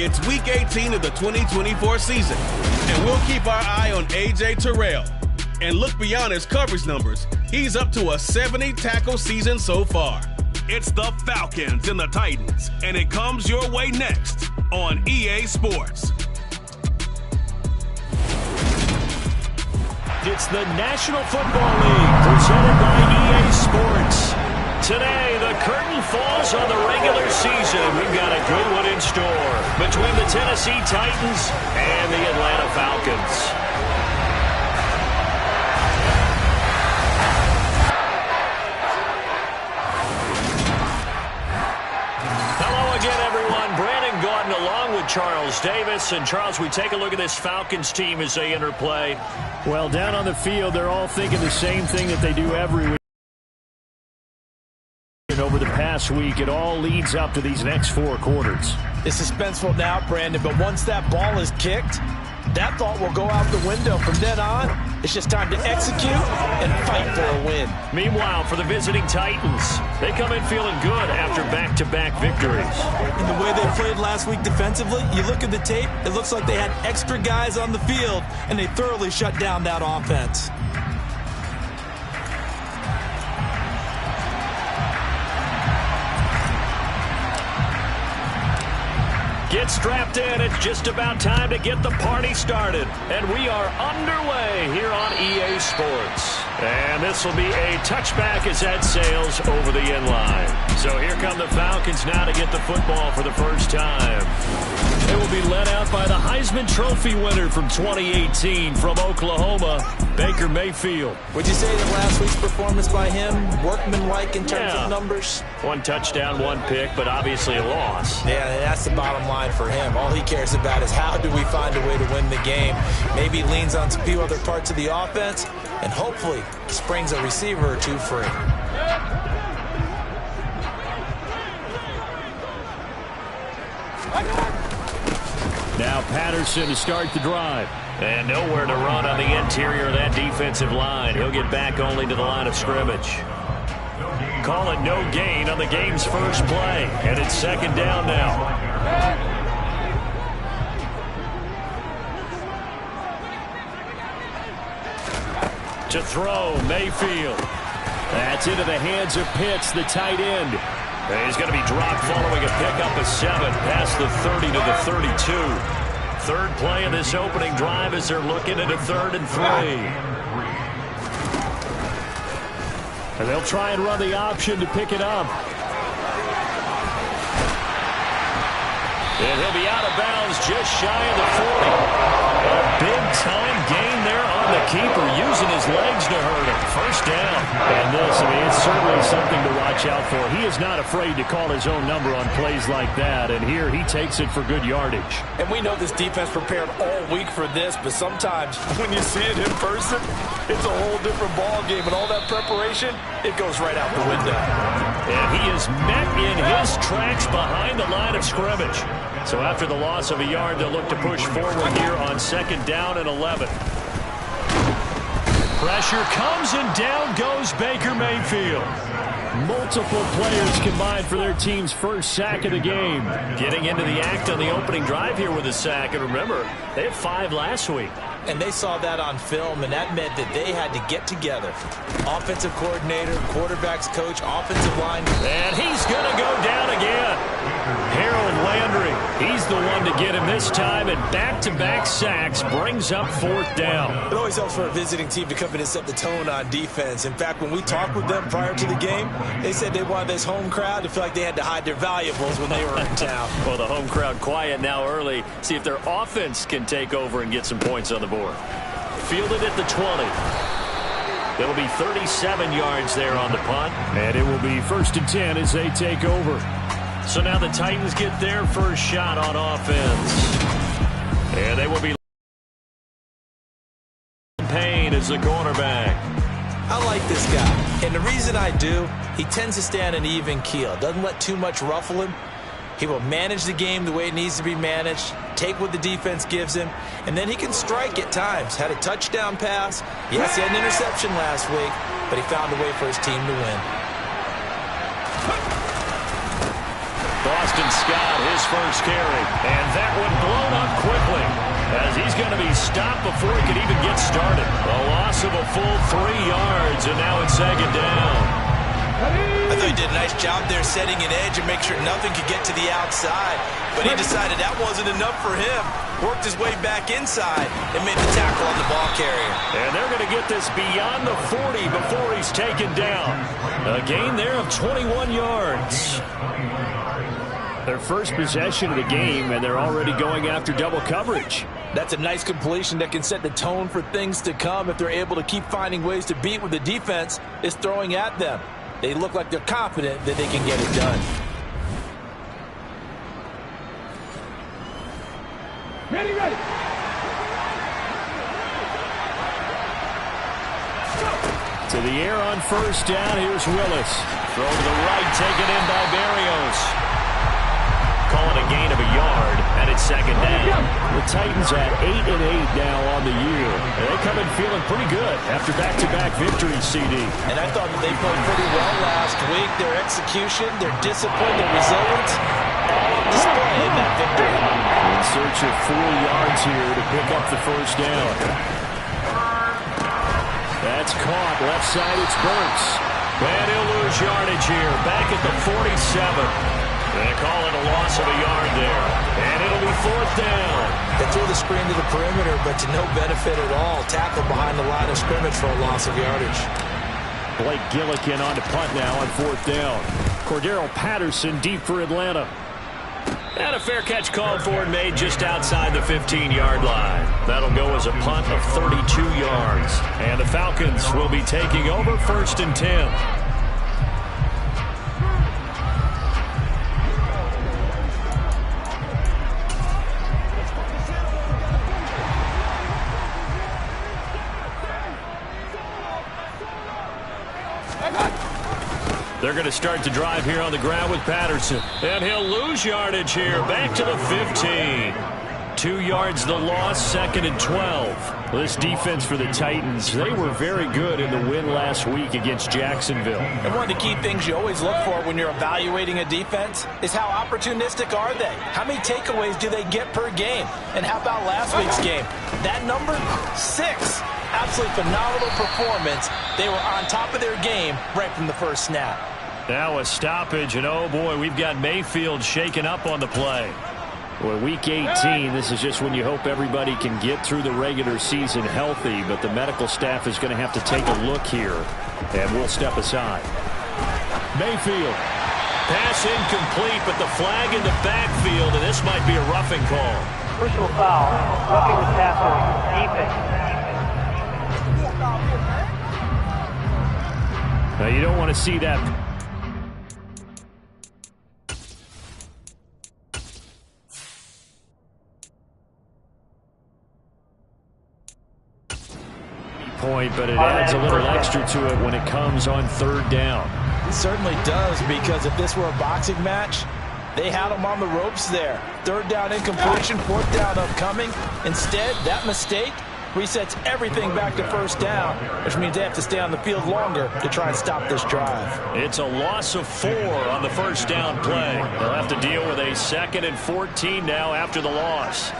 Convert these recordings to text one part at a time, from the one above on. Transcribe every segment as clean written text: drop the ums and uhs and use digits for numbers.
It's Week 18 of the 2024 season, and we'll keep our eye on A.J. Terrell. And look beyond his coverage numbers, he's up to a 70-tackle season so far. It's the Falcons and the Titans, and it comes your way next on EA Sports. It's the National Football League presented by EA Sports. Today, the curtain falls on the regular season. We've got a good one in store between the Tennessee Titans and the Atlanta Falcons. Along with Charles Davis. And Charles, we take a look at this Falcons team as they interplay. Well, down on the field, they're all thinking the same thing that they do every week. And over the past week, it all leads up to these next 4 quarters. It's suspenseful now, Brandon, but once that ball is kicked, that thought will go out the window. From then on, it's just time to execute and fight for a win. Meanwhile, for the visiting Titans, they come in feeling good after back-to-back victories. And the way they played last week defensively, you look at the tape, it looks like they had extra guys on the field, and they thoroughly shut down that offense. Get strapped in. It's just about time to get the party started. And we are underway here on EA Sports. And this will be a touchback as that sails over the inline. So here come the Falcons now to get the football for the first time. They will be led out by the Heisman Trophy winner from 2018 from Oklahoma, Baker Mayfield. Would you say that last week's performance by him, workmanlike in terms of numbers? 1 touchdown, 1 pick, but obviously a loss. Yeah, that's the bottom line for him. All he cares about is how do we find a way to win the game. Maybe leans on a few other parts of the offense, and hopefully springs a receiver or 2 free. Now Patterson to start the drive. And nowhere to run on the interior of that defensive line. He'll get back only to the line of scrimmage. Call it no gain on the game's first play. And it's 2nd down now. To throw, Mayfield. That's into the hands of Pitts, the tight end. And he's going to be dropped following a pickup of 7 past the 30 to the 32. 3rd play of this opening drive as they're looking at a 3rd and 3. And they'll try and run the option to pick it up. And he'll be out of bounds just shy of the 40. A big-time gain there on the keeper, using his legs to hurt him. 1st down. And this, it's certainly something to watch out for. He is not afraid to call his own number on plays like that, and here he takes it for good yardage. And we know this defense prepared all week for this, but sometimes when you see it in person, it's a whole different ball game, and all that preparation, it goes right out the window. And he is met in his tracks behind the line of scrimmage. So after the loss of a yard, they'll look to push forward here on 2nd down and 11. Pressure comes, and down goes Baker Mayfield. Multiple players combined for their team's first sack of the game. Getting into the act on the opening drive here with a sack. And remember, they had 5 last week. And they saw that on film, and that meant that they had to get together. Offensive coordinator, quarterback's coach, offensive line. And he's going to go down again. Harold Landry, he's the one to get him this time, and back-to-back sacks brings up 4th down. It always helps for a visiting team to come in and set the tone on defense. In fact, when we talked with them prior to the game, they said they wanted this home crowd to feel like they had to hide their valuables when they were in town. Well, the home crowd quiet now early. See if their offense can take over and get some points on the board. Fielded at the 20. It'll be 37 yards there on the punt. And it will be 1st and 10 as they take over. So now the Titans get their first shot on offense. And they will be Payne as the cornerback. I like this guy. And the reason I do, he tends to stay on an even keel. Doesn't let too much ruffle him. He will manage the game the way it needs to be managed, take what the defense gives him, and then he can strike at times. Had a touchdown pass. Yes, he had an interception last week, but he found a way for his team to win. Boston Boston Scott, his first carry. And that one blown up quickly, as he's going to be stopped before he could even get started. A loss of a full 3 yards, and now it's second down. I thought he did a nice job there setting an edge and make sure nothing could get to the outside. But he decided that wasn't enough for him. Worked his way back inside and made the tackle on the ball carrier. And they're going to get this beyond the 40 before he's taken down. A gain there of 21 yards. Their first possession of the game, and they're already going after double coverage. That's a nice completion that can set the tone for things to come if they're able to keep finding ways to beat what the defense is throwing at them. They look like they're confident that they can get it done. Ready. To the air on first down. Here's Willis. Throw to the right, taken in by Berrios. Call it a gain of a yard, and it's second down. The Titans at 8-8 now on the year. They come in feeling pretty good after back-to-back victories, CD. And I thought that they played pretty well last week. Their execution, their discipline, their resilience, all on display in that victory. In search of 4 yards here to pick up the first down. That's caught. Left side, it's Burks. And he'll lose yardage here, back at the 47. They call it a loss of a yard there. And it'll be fourth down. They threw the screen to the perimeter, but to no benefit at all. Tackle behind the line of scrimmage for a loss of yardage. Blake Gillikin on to punt now on fourth down. Cordero Patterson deep for Atlanta. And a fair catch called for and made just outside the 15-yard line. That'll go as a punt of 32 yards. And the Falcons will be taking over first and 10. They're going to start the drive here on the ground with Patterson. And he'll lose yardage here, back to the 15. 2 yards the loss, second and 12. This defense for the Titans, they were very good in the win last week against Jacksonville. And one of the key things you always look for when you're evaluating a defense is how opportunistic are they? How many takeaways do they get per game? And how about last week's game? That number, 6. Absolutely phenomenal performance. They were on top of their game right from the first snap. Now a stoppage, and oh boy, we've got Mayfield shaken up on the play. Well, week 18, this is just when you hope everybody can get through the regular season healthy, but the medical staff is going to have to take a look here, and we'll step aside. Mayfield. Pass incomplete, but the flag in the backfield, and this might be a roughing call. Personal foul. Roughing the passer. Defense. Now, you don't want to see that. Point, but it adds a little extra to it when it comes on third down. It certainly does, because if this were a boxing match, they had them on the ropes there. Third down incompletion, fourth down upcoming. Instead, that mistake resets everything back to first down, which means they have to stay on the field longer to try and stop this drive. It's a loss of 4 on the first down play. They'll have to deal with a 2nd and 14 now after the loss.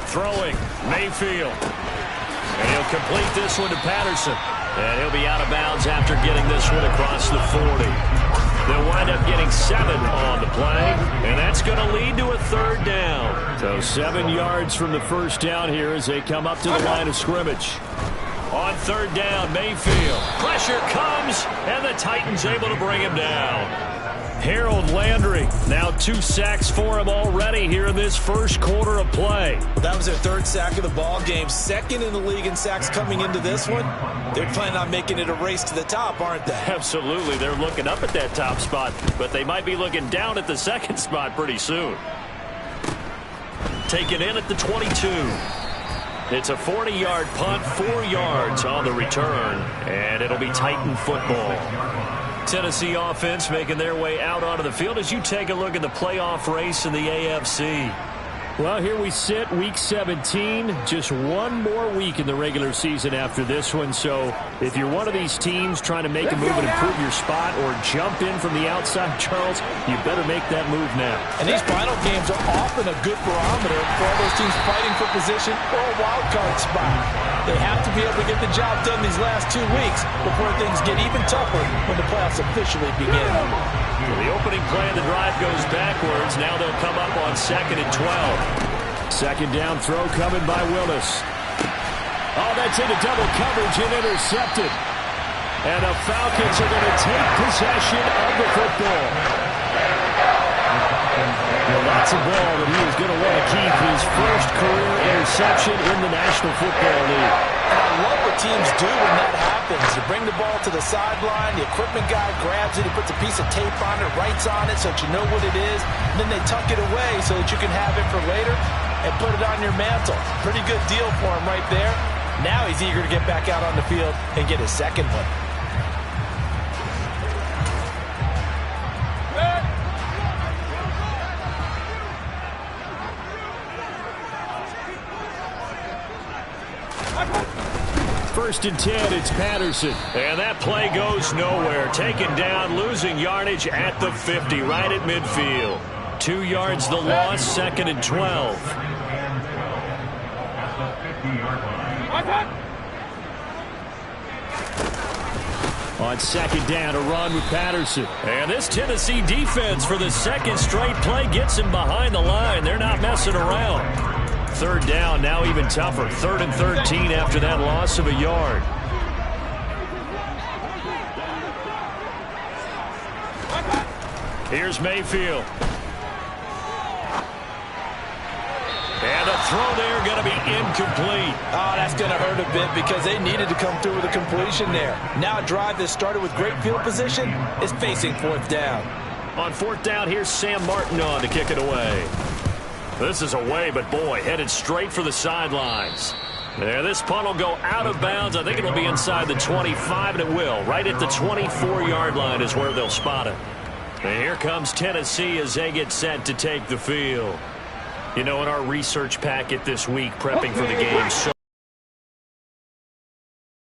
Throwing, Mayfield. And he'll complete this one to Patterson. And he'll be out of bounds after getting this one across the 40. They'll wind up getting 7 on the play, and that's going to lead to a third down. So 7 yards from the first down here as they come up to the line of scrimmage. On third down, Mayfield. Pressure comes, and the Titans able to bring him down. Harold Landry, now 2 sacks for him already here in this first quarter of play. That was their 3rd sack of the ball game, 2nd in the league in sacks coming into this one. They're planning on making it a race to the top, aren't they? Absolutely. They're looking up at that top spot, but they might be looking down at the 2nd spot pretty soon. Taken in at the 22. It's a 40-yard punt, 4 yards on the return, and it'll be Titan football. Tennessee offense making their way out onto the field as you take a look at the playoff race in the AFC. Well, here we sit, Week 17. Just one more week in the regular season after this one. So if you're one of these teams trying to make a move and improve your spot or jump in from the outside, Charles, you better make that move now. And these final games are often a good barometer for all those teams fighting for position or a wild card spot. They have to be able to get the job done these last 2 weeks before things get even tougher when the playoffs officially begin. Well, the opening play of the drive goes backwards. Now they'll come up on 2nd and 12. Second down throw coming by Willis. Oh, that's into double coverage and intercepted. And the Falcons are going to take possession of the football. Well, that's a ball that he is going to want to keep, his first career interception in the National Football League. And I love what teams do when that happens. You bring the ball to the sideline, the equipment guy grabs it, he puts a piece of tape on it, writes on it so that you know what it is, and then they tuck it away so that you can have it for later and put it on your mantle. Pretty good deal for him right there. Now he's eager to get back out on the field and get his second one. First and 10, it's Patterson. And that play goes nowhere. Taken down, losing yardage at the 50, right at midfield. 2 yards the loss, 2nd and 12. On 2nd down, a run with Patterson. And this Tennessee defense for the second straight play gets him behind the line. They're not messing around. 3rd down, now even tougher. 3rd and 13 after that loss of a yard. Here's Mayfield. And a throw there going to be incomplete. Oh, that's going to hurt a bit because they needed to come through with a completion there. Now a drive that started with great field position is facing 4th down. On 4th down, here's Sam Martin on to kick it away. This is away, but boy, headed straight for the sidelines. There, this punt will go out of bounds. I think it'll be inside the 25, and it will. Right at the 24-yard line is where they'll spot it. And here comes Tennessee as they get set to take the field. You know, in our research packet this week, prepping for the game, so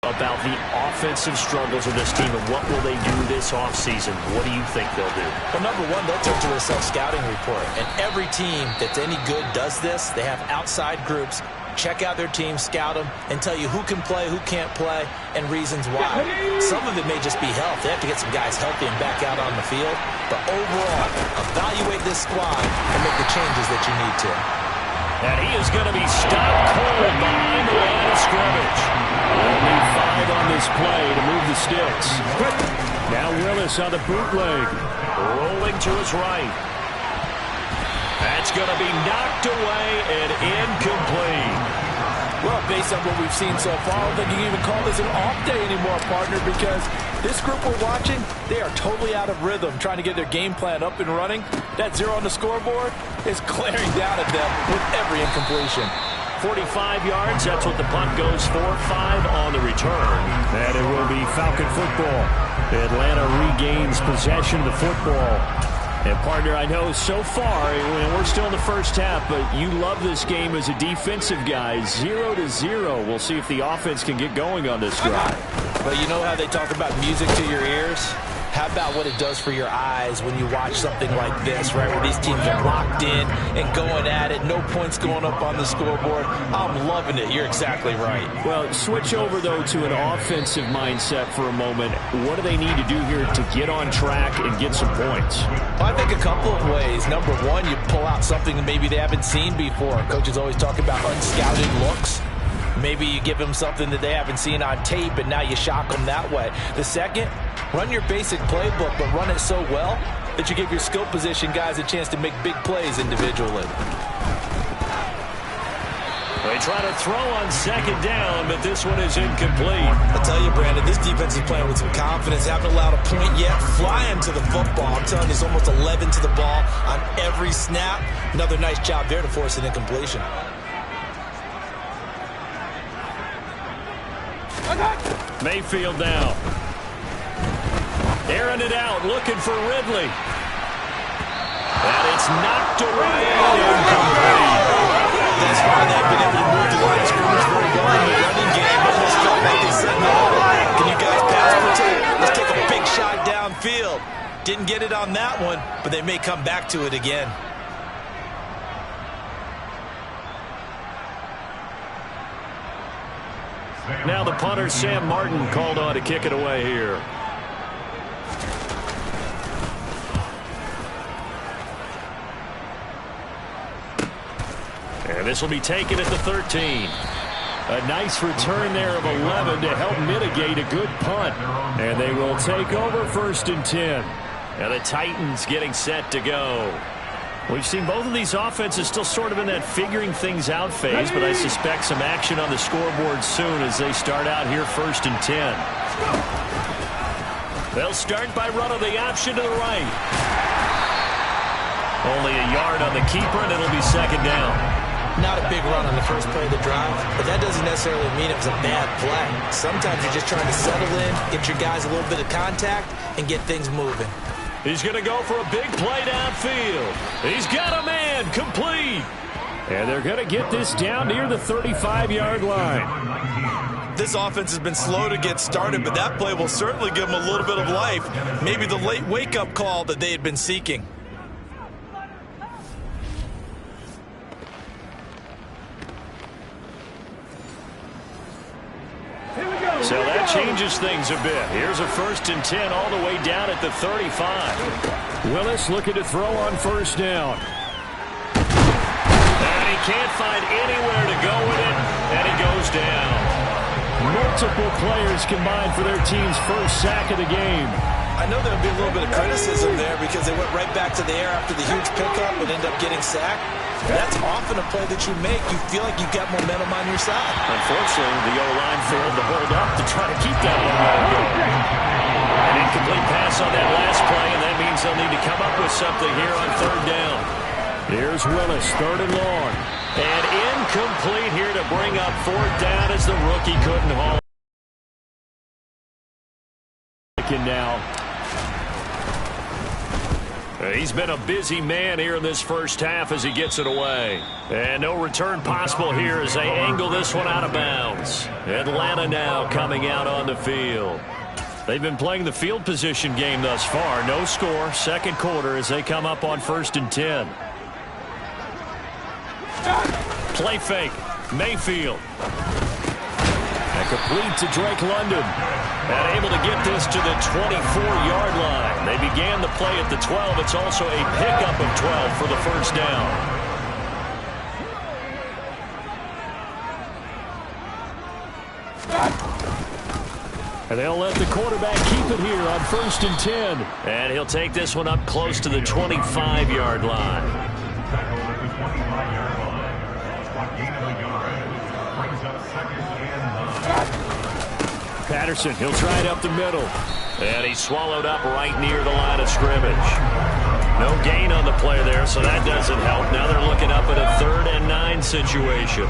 about the offensive struggles of this team and what will they do this offseason. What do you think they'll do? Well, number one, they'll turn to a self-scouting report. And every team that's any good does this. They have outside groups. Check out their team, scout them, and tell you who can play, who can't play, and reasons why. Some of it may just be health. They have to get some guys healthy and back out on the field. But overall, evaluate this squad and make the changes that you need to. And he is going to be stopped cold behind the line of scrimmage. Only 5 on this play to move the sticks. Now Willis on the bootleg. Rolling to his right. That's going to be knocked away and incomplete. Well, based on what we've seen so far, I don't think you can even call this an off day anymore, partner, because this group we're watching, they are totally out of rhythm, trying to get their game plan up and running. That 0 on the scoreboard is glaring down at them with every incompletion. 45 yards, that's what the punt goes for. 5 on the return. And it will be Falcon football. Atlanta regains possession of the football. And, partner, I know so far, and we're still in the first half, but you love this game as a defensive guy. 0-0. We'll see if the offense can get going on this drive. But you know how they talk about music to your ears? How about what it does for your eyes when you watch something like this, right, where these teams are locked in and going at it, no points going up on the scoreboard? I'm loving it. You're exactly right. Well, switch over, though, to an offensive mindset for a moment. What do they need to do here to get on track and get some points? Well, I think a couple of ways. Number one, you pull out something that maybe they haven't seen before. Coaches always talk about unscouted looks. Maybe you give them something that they haven't seen on tape, and now you shock them that way. The second, run your basic playbook, but run it so well that you give your skill position guys a chance to make big plays individually. They try to throw on 2nd down, but this one is incomplete. I'll tell you, Brandon, this defense is playing with some confidence. Haven't allowed a point yet. Flying to the football. I'm telling you, it's almost 11 to the ball on every snap. Another nice job there to force an incompletion. Mayfield now. Airing it out, looking for Ridley. And it's knocked away. Incomplete. thus far, they've been able to move the line of scrimmage very well in the running game. Almost felt like they said, no, can you guys pass protect? Let's take a big shot downfield. Didn't get it on that one, but they may come back to it again. Now the punter, Sam Martin, called on to kick it away here. And this will be taken at the 13. A nice return there of 11 to help mitigate a good punt. And they will take over 1st and 10. And the Titans getting set to go. We've seen both of these offenses still sort of in that figuring things out phase, but I suspect some action on the scoreboard soon as they start out here 1st and 10. They'll start by running the option to the right. Only a yard on the keeper, and it'll be 2nd down. Not a big run on the first play of the drive, but that doesn't necessarily mean it was a bad play. Sometimes you're just trying to settle in, get your guys a little bit of contact, and get things moving. He's going to go for a big play downfield. He's got a man, complete. And they're going to get this down near the 35-yard line. This offense has been slow to get started, but that play will certainly give them a little bit of life. Maybe the late wake-up call that they had been seeking. So that changes things a bit. Here's a 1st and 10 all the way down at the 35. Willis looking to throw on 1st down. And he can't find anywhere to go with it, and he goes down. Multiple players combined for their team's 1st sack of the game. I know there'll be a little bit of criticism there because they went right back to the air after the huge pickup and ended up getting sacked. That's often a play that you make. You feel like you've got momentum on your side. Unfortunately, the O-line failed to hold up to try to keep that momentum going. An incomplete pass on that last play, and that means they'll need to come up with something here on 3rd down. Here's Willis, 3rd and long. And incomplete here to bring up 4th down as the rookie couldn't haul. Now. He's been a busy man here in this 1st half as he gets it away. And no return possible here as they angle this one out of bounds. Atlanta now coming out on the field. They've been playing the field position game thus far. No score, 2nd quarter as they come up on 1st and 10. Play fake. Mayfield. And complete to Drake London. And able to get this to the 24-yard line. They began the play at the 12. It's also a pickup of 12 for the 1st down. And they'll let the quarterback keep it here on 1st and 10. And he'll take this one up close to the 25-yard line. Patterson, he'll try it up the middle. And he's swallowed up right near the line of scrimmage. No gain on the play there, so that doesn't help. Now they're looking up at a 3rd and 9 situation.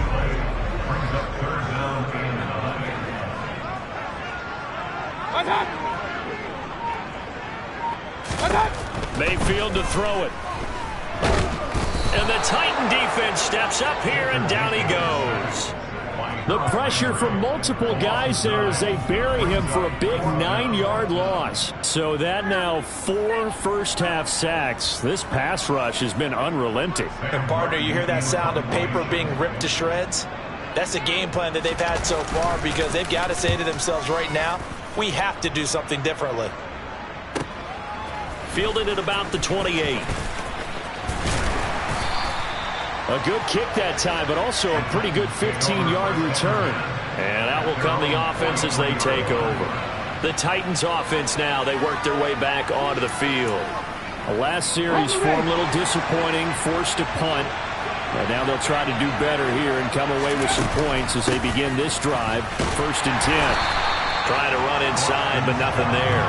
Mayfield to throw it. And the Titan defense steps up here, and down he goes. The pressure from multiple guys there as they bury him for a big 9-yard loss. So that now 4 first-half sacks. This pass rush has been unrelenting. And, partner, you hear that sound of paper being ripped to shreds? That's the game plan that they've had so far because they've got to say to themselves right now, we have to do something differently. Fielded at about the 28. A good kick that time, but also a pretty good 15-yard return. And out will come the offense as they take over. The Titans offense now, they work their way back onto the field. The last series form a little disappointing, forced to punt. And now they'll try to do better here and come away with some points as they begin this drive. 1st and 10. Trying to run inside, but nothing there.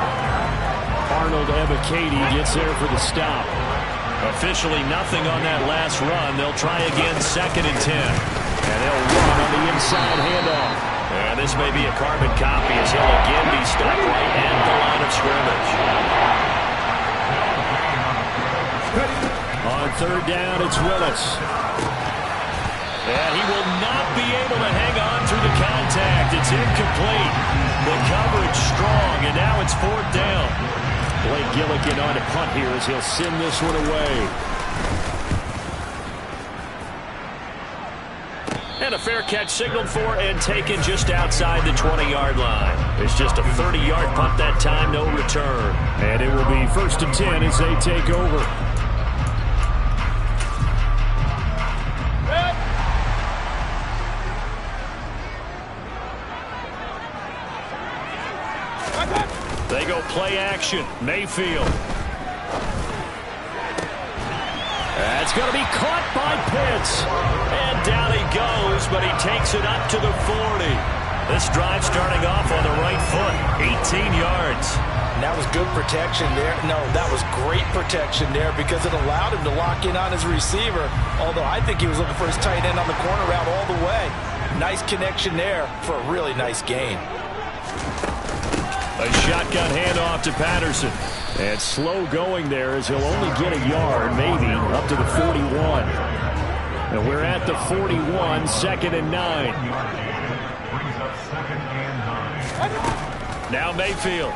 Arnold Ebiketie gets there for the stop. Officially nothing on that last run. They'll try again 2nd and 10. And they'll run on the inside handoff. And this may be a carbon copy as he'll again be stopped right at the line of scrimmage. On 3rd down, it's Willis. And he will not be able to hang on through the contact. It's incomplete. The coverage strong, and now it's 4th down. Blake Gillikin on to punt here as he'll send this one away. And a fair catch signaled for and taken just outside the 20-yard line. It's just a 30-yard punt that time, no return. And it will be 1st and 10 as they take over. They go play action. Mayfield. That's going to be caught by Pitts. And down he goes, but he takes it up to the 40. This drive starting off on the right foot. 18 yards. And that was good protection there. No, that was great protection there because it allowed him to lock in on his receiver. Although I think he was looking for his tight end on the corner route all the way. Nice connection there for a really nice gain. A shotgun handoff to Patterson. And slow going there as he'll only get a yard, maybe, up to the 41. And we're at the 41, 2nd and 9. Now Mayfield.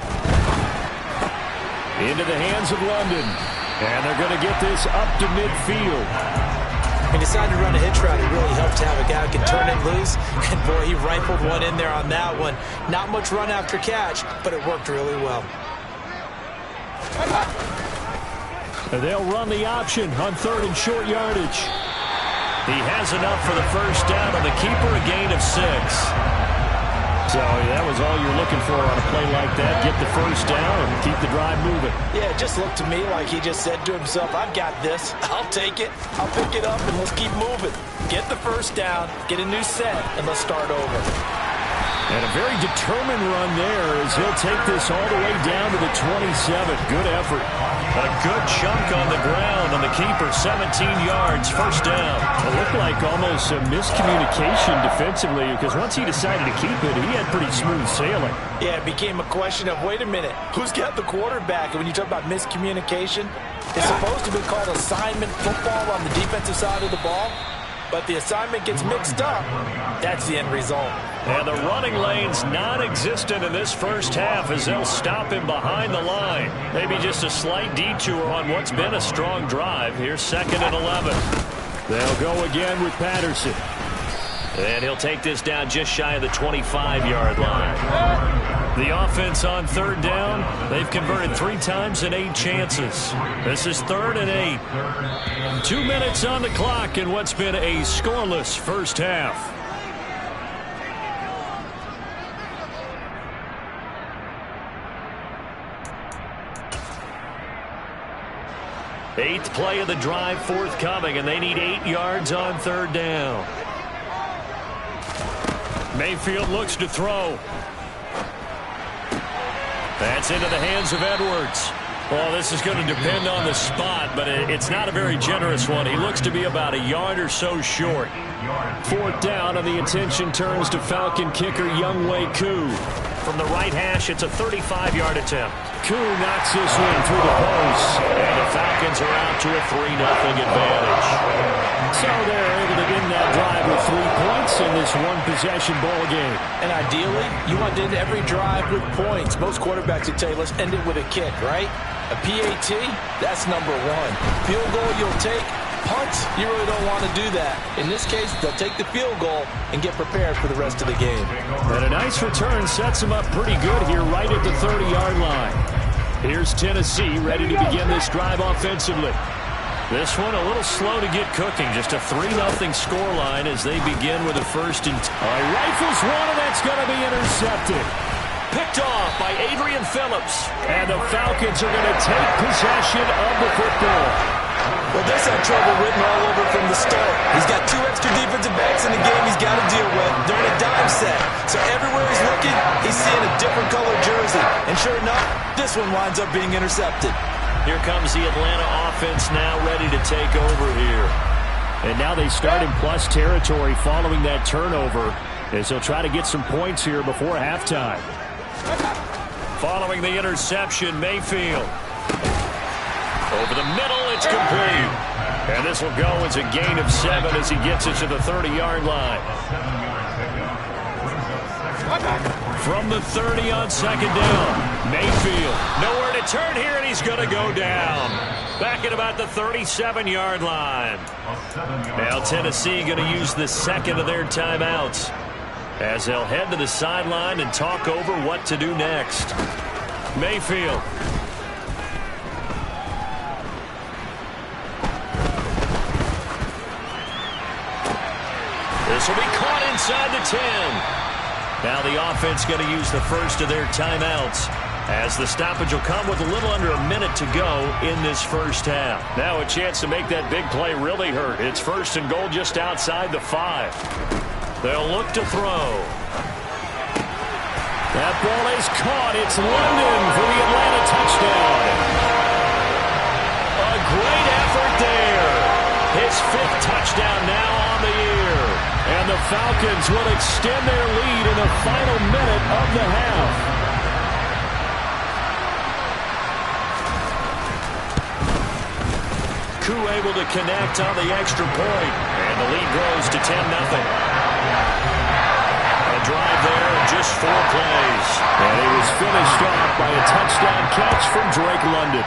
Into the hands of London. And they're going to get this up to midfield. He decided to run a hitch route. It really helped to have a guy who can turn it loose. And, boy, he rifled one in there on that one. Not much run after catch, but it worked really well. They'll run the option on 3rd and short yardage. He has enough for the 1st down on the keeper, a gain of 6. So that was all you're looking for on a play like that. Get the 1st down and keep the drive moving. Yeah, it just looked to me like he just said to himself, I've got this. I'll take it. I'll pick it up, and let's keep moving. Get the 1st down, get a new set, and let's start over. And a very determined run there as he'll take this all the way down to the 27. Good effort. A good chunk on the ground on the keeper. 17 yards, 1st down. It looked like almost a miscommunication defensively because once he decided to keep it, he had pretty smooth sailing. Yeah, it became a question of, wait a minute, who's got the quarterback? And when you talk about miscommunication, it's supposed to be called assignment football on the defensive side of the ball. But the assignment gets mixed up. That's the end result. And the running lane's non-existent in this 1st half as they'll stop him behind the line. Maybe just a slight detour on what's been a strong drive. Here's 2nd and 11. They'll go again with Patterson. And he'll take this down just shy of the 25-yard line. The offense on 3rd down, they've converted 3 times in 8 chances. This is 3rd and 8. 2 minutes on the clock in what's been a scoreless 1st half. Eighth play of the drive forthcoming, and they need 8 yards on 3rd down. Mayfield looks to throw. That's into the hands of Edwards. Well, this is going to depend on the spot, but it's not a very generous one. He looks to be about a yard or so short. 4th down, and the attention turns to Falcon kicker Younghoe Koo. From the right hash, it's a 35-yard attempt. Koo knocks this one through the post, and the Falcons are out to a 3-0 advantage. So they're able to end that drive with 3 points in this one-possession ball game. And ideally, you want to end every drive with points. Most quarterbacks would tell you, let's end it with a kick, right? A PAT, that's number 1. Field goal you'll take. Punts, you really don't want to do that. In this case, they'll take the field goal and get prepared for the rest of the game. And a nice return sets them up pretty good here right at the 30-yard line. Here's Tennessee ready to begin this drive offensively. This one a little slow to get cooking. Just a 3-0 scoreline as they begin with a 1st and 10. Rifles one, and that's going to be intercepted. Picked off by Adrian Phillips. And the Falcons are going to take possession of the football. Well, this had trouble written all over from the start. He's got 2 extra defensive backs in the game he's got to deal with. They're in a dime set. So everywhere he's looking, he's seeing a different color jersey. And sure enough, this one winds up being intercepted. Here comes the Atlanta offense now ready to take over here. And now they start in plus territory following that turnover as they'll try to get some points here before halftime. Following the interception, Mayfield. Over the middle, it's complete. And this will go as a gain of 7 as he gets it to the 30-yard line. From the 30 on second down, Mayfield. Nowhere to turn here, and he's going to go down. Back at about the 37-yard line. Now Tennessee going to use the second of their timeouts as they'll head to the sideline and talk over what to do next. Mayfield. This will be caught inside the 10. Now the offense going to use the first of their timeouts as the stoppage will come with a little under a minute to go in this first half. Now a chance to make that big play really hurt. It's first and goal just outside the 5. They'll look to throw. That ball is caught. It's London for the Atlanta touchdown. A great effort there. His 5th touchdown now on the year. And the Falcons will extend their lead in the final minute of the half. Koo able to connect on the extra point. And the lead grows to 10-0. A drive there in just 4 plays. And he was finished off by a touchdown catch from Drake London.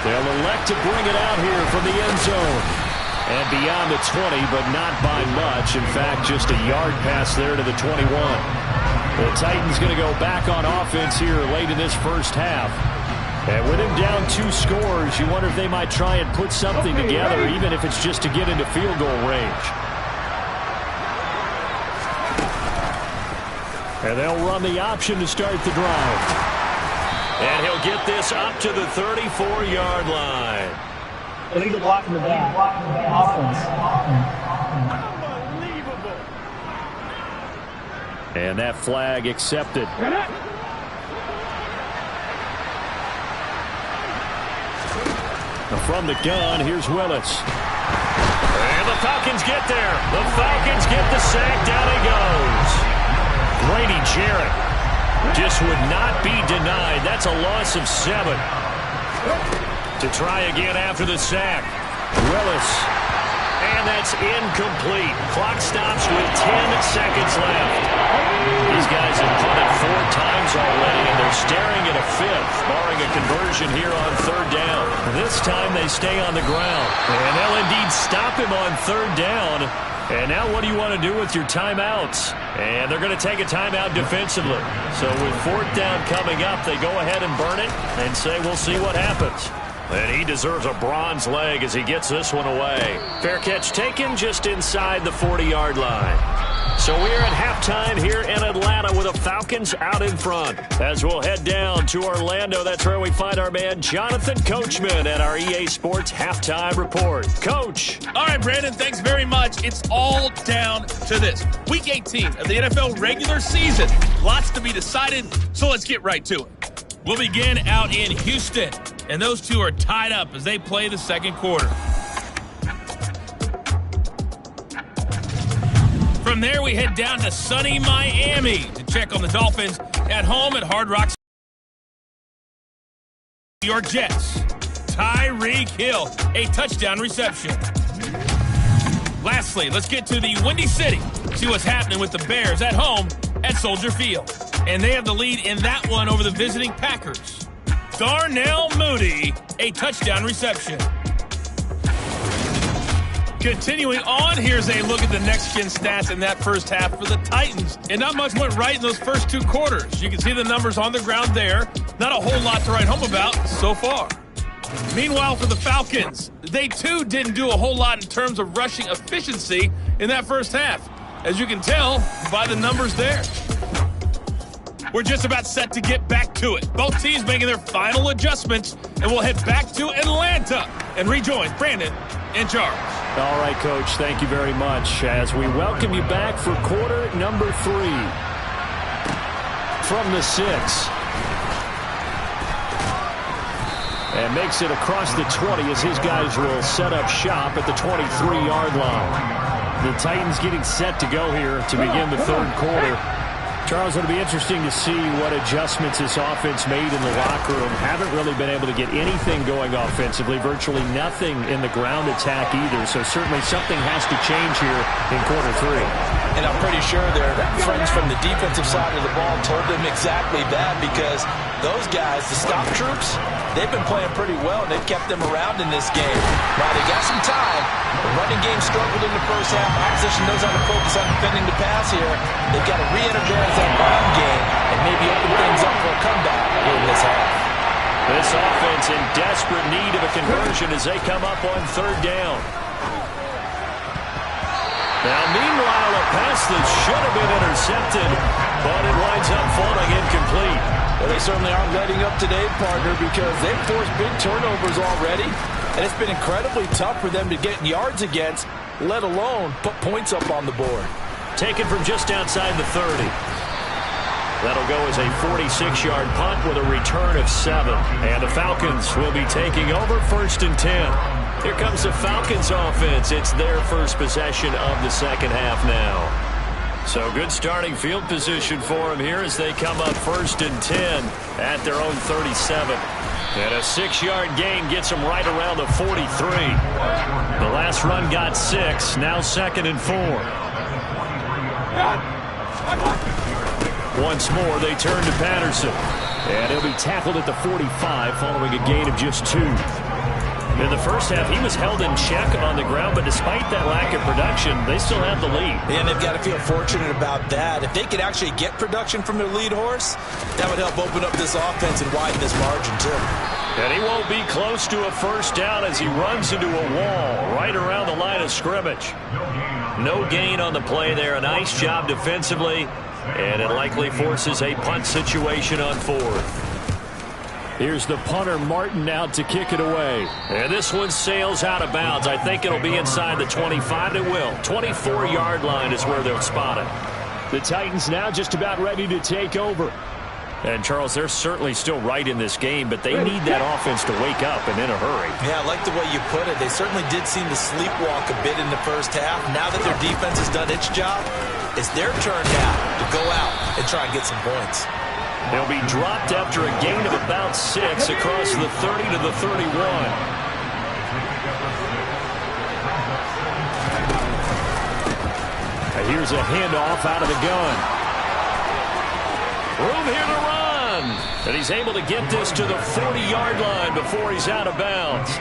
They'll elect to bring it out here from the end zone. And beyond the 20, but not by much. In fact, just a yard pass there to the 21. The Titans going to go back on offense here late in this first half. And with him down 2 scores, you wonder if they might try and put something together, even if it's just to get into field goal range. And they'll run the option to start the drive. And he'll get this up to the 34-yard line. Illegal block in the back. Offense. Unbelievable. And that flag accepted. From the gun, here's Willis. And the Falcons get there. The Falcons get the sack. Down he goes. Grady Jarrett just would not be denied. That's a loss of 7. To try again after the sack. Willis. And that's incomplete. Clock stops with 10 seconds left. These guys have punted 4 times already, and they're staring at a 5th, barring a conversion here on 3rd down. This time they stay on the ground. And they'll indeed stop him on 3rd down. And now what do you want to do with your timeouts? And they're going to take a timeout defensively. So with 4th down coming up, they go ahead and burn it and say we'll see what happens. And he deserves a bronze leg as he gets this one away. Fair catch taken just inside the 40-yard line. So we're at halftime here in Atlanta with the Falcons out in front. As we'll head down to Orlando, that's where we find our man Jonathan Coachman at our EA Sports Halftime Report. Coach. All right, Brandon, thanks very much. It's all down to this. Week 18 of the NFL regular season. Lots to be decided, so let's get right to it. We'll begin out in Houston, and those two are tied up as they play the second quarter. From there, we head down to sunny Miami to check on the Dolphins at home at Hard Rock. New York Jets. Tyreek Hill, a touchdown reception. Lastly, let's get to the Windy City. See what's happening with the Bears at home at Soldier Field. And they have the lead in that one over the visiting Packers. Darnell Mooney, a touchdown reception. Continuing on, here's a look at the next-gen stats in that first half for the Titans. And not much went right in those first 2 quarters. You can see the numbers on the ground there. Not a whole lot to write home about so far. Meanwhile, for the Falcons, they too didn't do a whole lot in terms of rushing efficiency in that first half. As you can tell by the numbers there. We're just about set to get back to it. Both teams making their final adjustments, and we'll head back to Atlanta and rejoin Brandon and Charles. All right, Coach, thank you very much as we welcome you back for quarter number 3. From the 6. And makes it across the 20 as his guys will set up shop at the 23-yard line. The Titans getting set to go here to begin the third quarter. Charles, it'll be interesting to see what adjustments this offense made in the locker room. Haven't really been able to get anything going offensively, virtually nothing in the ground attack either. So certainly something has to change here in quarter 3. And I'm pretty sure their friends from the defensive side of the ball told them exactly that, because those guys, the stop troops, they've been playing pretty well, and they've kept them around in this game. Now, they got some time. The running game struggled in the first half. Opposition knows how to focus on defending the pass here. They've got to re-energize that ground game and maybe open things up for a comeback here in this half. This offense in desperate need of a conversion as they come up on 3rd down. Now, meanwhile, a pass that should have been intercepted, but it winds up falling incomplete. Well, they certainly aren't letting up today, partner, because they've forced big turnovers already, and it's been incredibly tough for them to get yards against, let alone put points up on the board. Taken from just outside the 30. That'll go as a 46-yard punt with a return of 7. And the Falcons will be taking over 1st and 10. Here comes the Falcons offense. It's their first possession of the second half now. So good starting field position for them here as they come up 1st and 10 at their own 37. And a 6-yard gain gets them right around the 43. The last run got 6. Now 2nd and 4. Once more, they turn to Patterson. And he'll be tackled at the 45 following a gain of just 2. In the first half, he was held in check on the ground, but despite that lack of production, they still have the lead. And they've got to feel fortunate about that. If they could actually get production from their lead horse, that would help open up this offense and widen this margin, too. And he won't be close to a first down as he runs into a wall right around the line of scrimmage. No gain on the play there. A nice job defensively, and it likely forces a punt situation on 4th. Here's the punter, Martin, out to kick it away. And this one sails out of bounds. I think it'll be inside the 25. It will. 24-yard line is where they'll spot it. The Titans now just about ready to take over. And, Charles, they're certainly still right in this game, but they need that offense to wake up and in a hurry. Yeah, I like the way you put it. They certainly did seem to sleepwalk a bit in the first half. Now that their defense has done its job, it's their turn now to go out and try and get some points. They'll be dropped after a gain of about 6 across the 30 to the 31. And here's a handoff out of the gun. Room here to run. And he's able to get this to the 40-yard line before he's out of bounds.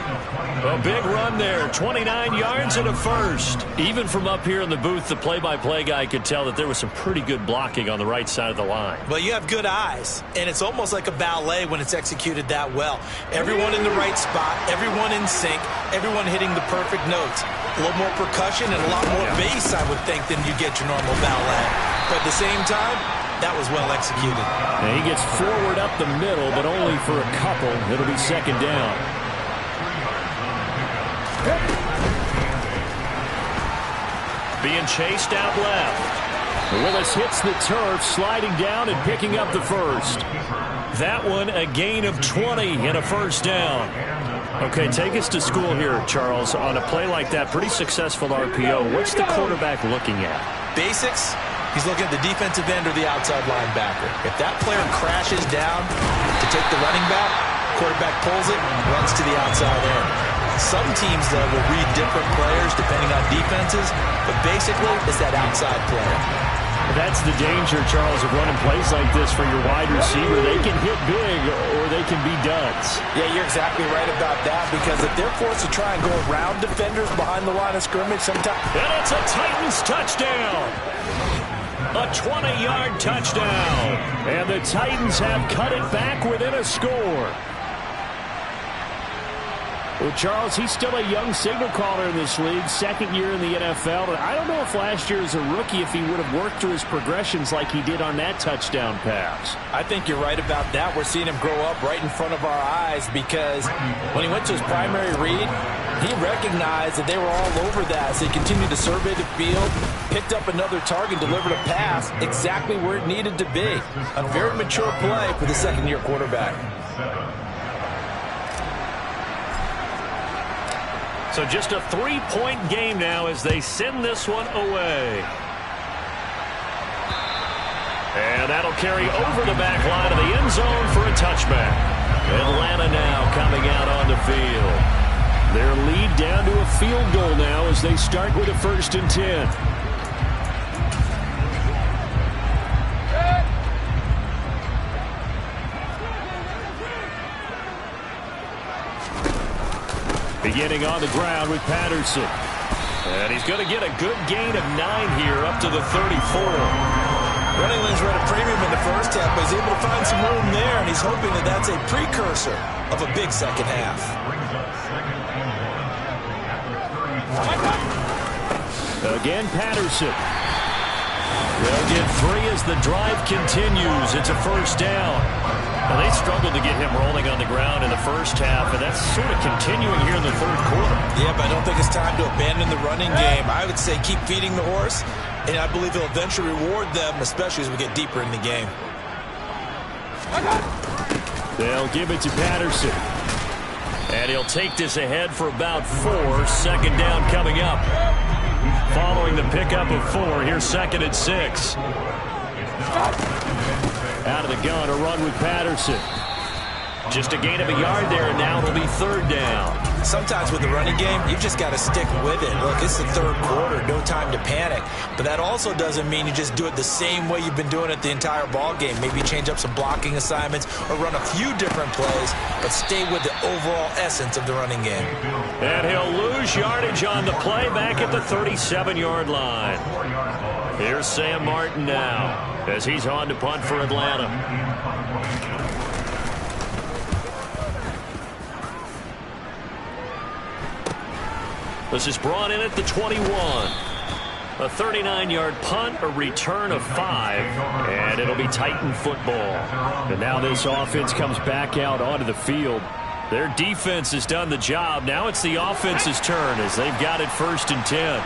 A big run there, 29 yards and a first. Even from up here in the booth, the play-by-play guy could tell that there was some pretty good blocking on the right side of the line. Well, you have good eyes, and it's almost like a ballet when it's executed that well. Everyone in the right spot, everyone in sync, everyone hitting the perfect notes. A little more percussion and a lot more bass, I would think, than you get your normal ballet. But at the same time, that was well executed. And he gets forward up the middle, but only for a couple. It'll be 2nd down. Being chased out left. Willis hits the turf, sliding down and picking up the first. That one, a gain of 20 and a first down. Okay, take us to school here, Charles. On a play like that, pretty successful RPO. What's the quarterback looking at? Basics. He's looking at the defensive end or the outside linebacker. If that player crashes down to take the running back, quarterback pulls it, runs to the outside end. Some teams, though, will read different players depending on defenses, but basically it's that outside player. That's the danger, Charles, of running plays like this for your wide receiver. They can hit big or they can be duds. Yeah, you're exactly right about that, because if they're forced to try and go around defenders behind the line of scrimmage sometimes. And it's a Titans touchdown. A 20-yard touchdown. And the Titans have cut it back within a score. Well, Charles, he's still a young signal caller in this league, 2nd year in the NFL. And I don't know if last year as a rookie, if he would have worked through his progressions like he did on that touchdown pass. I think you're right about that. We're seeing him grow up right in front of our eyes, because when he went to his primary read, he recognized that they were all over that. So he continued to survey the field, picked up another target, delivered a pass exactly where it needed to be. A very mature play for the 2nd-year quarterback. So just a 3-point game now as they send this one away. And that'll carry over the back line of the end zone for a touchback. Atlanta now coming out on the field. Their lead down to a field goal now as they start with a 1st and 10. Beginning on the ground with Patterson. And he's going to get a good gain of 9 here up to the 34. Running lanes were at a premium in the first half, but he's able to find some room there, and he's hoping that that's a precursor of a big second half. Again, Patterson. They'll get 3 as the drive continues. It's a 1st down. Now, they struggled to get him rolling on the ground in the first half, and that's sort of continuing here in the 3rd quarter. Yeah, but I don't think it's time to abandon the running game. I would say keep feeding the horse, and I believe he'll eventually reward them, especially as we get deeper in the game. They'll give it to Patterson. And he'll take this ahead for about 4. 2nd down coming up. Following the pickup of 4, here's 2nd and 6. Out of the gun, a run with Patterson. Just a gain of a yard there, and now it'll be 3rd down. Sometimes with the running game, you've just got to stick with it. Look, it's the 3rd quarter, no time to panic. But that also doesn't mean you just do it the same way you've been doing it the entire ball game. Maybe change up some blocking assignments or run a few different plays, but stay with the overall essence of the running game. And he'll lose yardage on the play back at the 37-yard line. Here's Sam Martin now as he's on to punt for Atlanta. This is brought in at the 21. A 39-yard punt, a return of 5, and it'll be Titan football. And now this offense comes back out onto the field. Their defense has done the job. Now it's the offense's turn as they've got it 1st and 10.